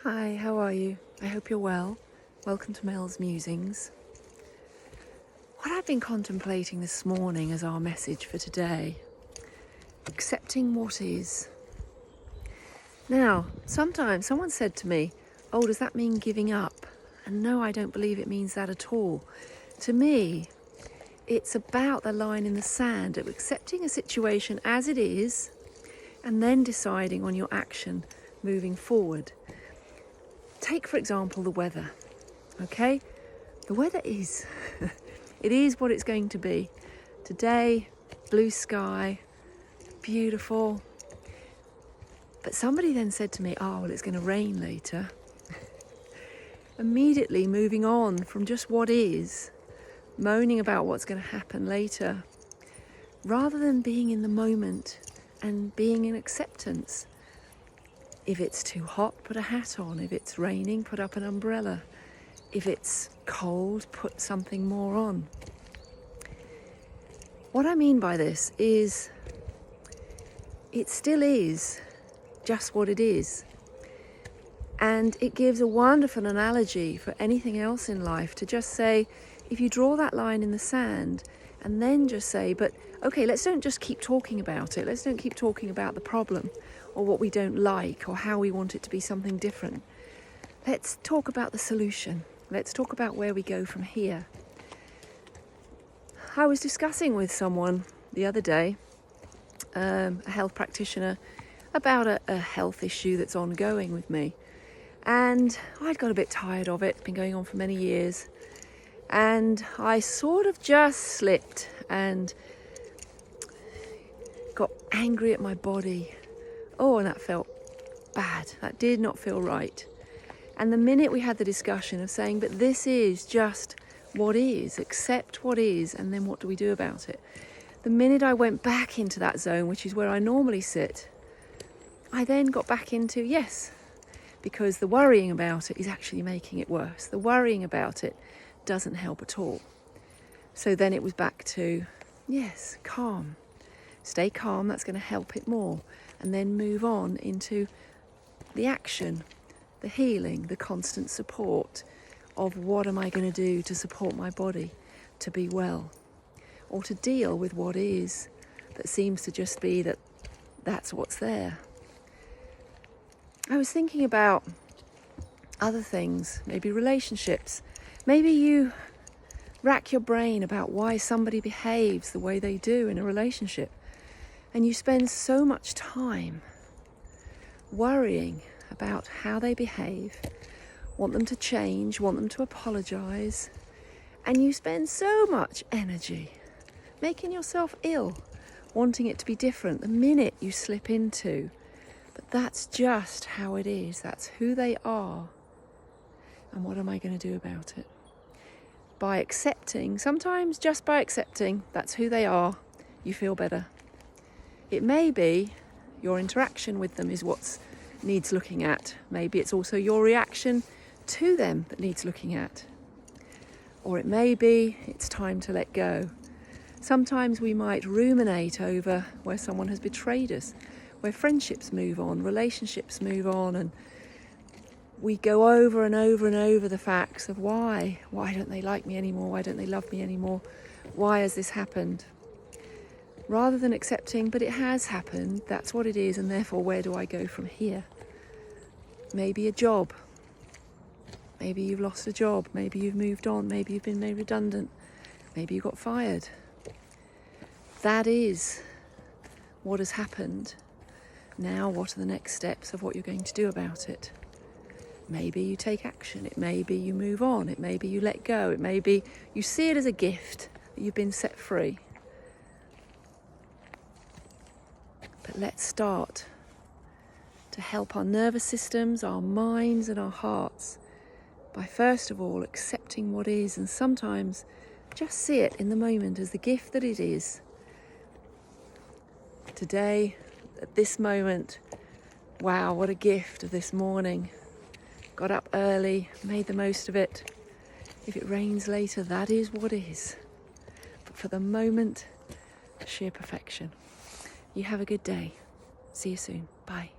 Hi, how are you? I hope you're well. Welcome to Mel's Musings. What I've been contemplating this morning as our message for today, accepting what is. Now, sometimes someone said to me, oh, does that mean giving up? And no, I don't believe it means that at all. To me, it's about the line in the sand of accepting a situation as it is and then deciding on your action moving forward. Take, for example, the weather, okay? The weather is, it is what it's going to be. Today, blue sky, beautiful. But somebody then said to me, oh, well, it's going to rain later. Immediately moving on from just what is, moaning about what's going to happen later, rather than being in the moment and being in acceptance. If it's too hot, put a hat on. If it's raining, put up an umbrella. If it's cold, put something more on. What I mean by this is it still is just what it is. And it gives a wonderful analogy for anything else in life to just say, if you draw that line in the sand and then just say, but okay, let's don't just keep talking about it. Let's don't keep talking about the problem or what we don't like or how we want it to be something different. Let's talk about the solution. Let's talk about where we go from here. I was discussing with someone the other day, a health practitioner, about a health issue that's ongoing with me. And I'd got a bit tired of it. It's been going on for many years. And I sort of just slipped and got angry at my body. Oh, and that felt bad. That did not feel right. And the minute we had the discussion of saying, but this is just what is, accept what is, and then what do we do about it? The minute I went back into that zone, which is where I normally sit, I then got back into yes, because the worrying about it is actually making it worse. The worrying about it doesn't help at all. So then it was back to, yes, calm. Stay calm, that's going to help it more. And then move on into the action, the healing, the constant support of what am I going to do to support my body to be well, or to deal with what is that seems to just be that that's what's there. I was thinking about other things, maybe relationships. Maybe you rack your brain about why somebody behaves the way they do in a relationship, and you spend so much time worrying about how they behave, want them to change, want them to apologize, and you spend so much energy making yourself ill, wanting it to be different the minute you slip into, but that's just how it is, that's who they are, and what am I going to do about it? By accepting, sometimes just by accepting that's who they are, you feel better. It may be your interaction with them is what needs looking at. Maybe it's also your reaction to them that needs looking at. Or it may be it's time to let go. Sometimes we might ruminate over where someone has betrayed us, where friendships move on, relationships move on, and we go over and over and over the facts of why don't they like me anymore? Why don't they love me anymore? Why has this happened? Rather than accepting, but it has happened, that's what it is, and therefore where do I go from here? Maybe a job. Maybe you've lost a job. Maybe you've moved on. Maybe you've been made redundant. Maybe you got fired. That is what has happened. Now what are the next steps of what you're going to do about it? Maybe you take action. It may be you move on. It may be you let go. It may be you see it as a gift that you've been set free. But let's start to help our nervous systems, our minds and our hearts by first of all accepting what is, and sometimes just see it in the moment as the gift that it is. Today, at this moment, wow, what a gift of this morning. Got up early, made the most of it. If it rains later, that is what is. But for the moment, sheer perfection. You have a good day. See you soon. Bye.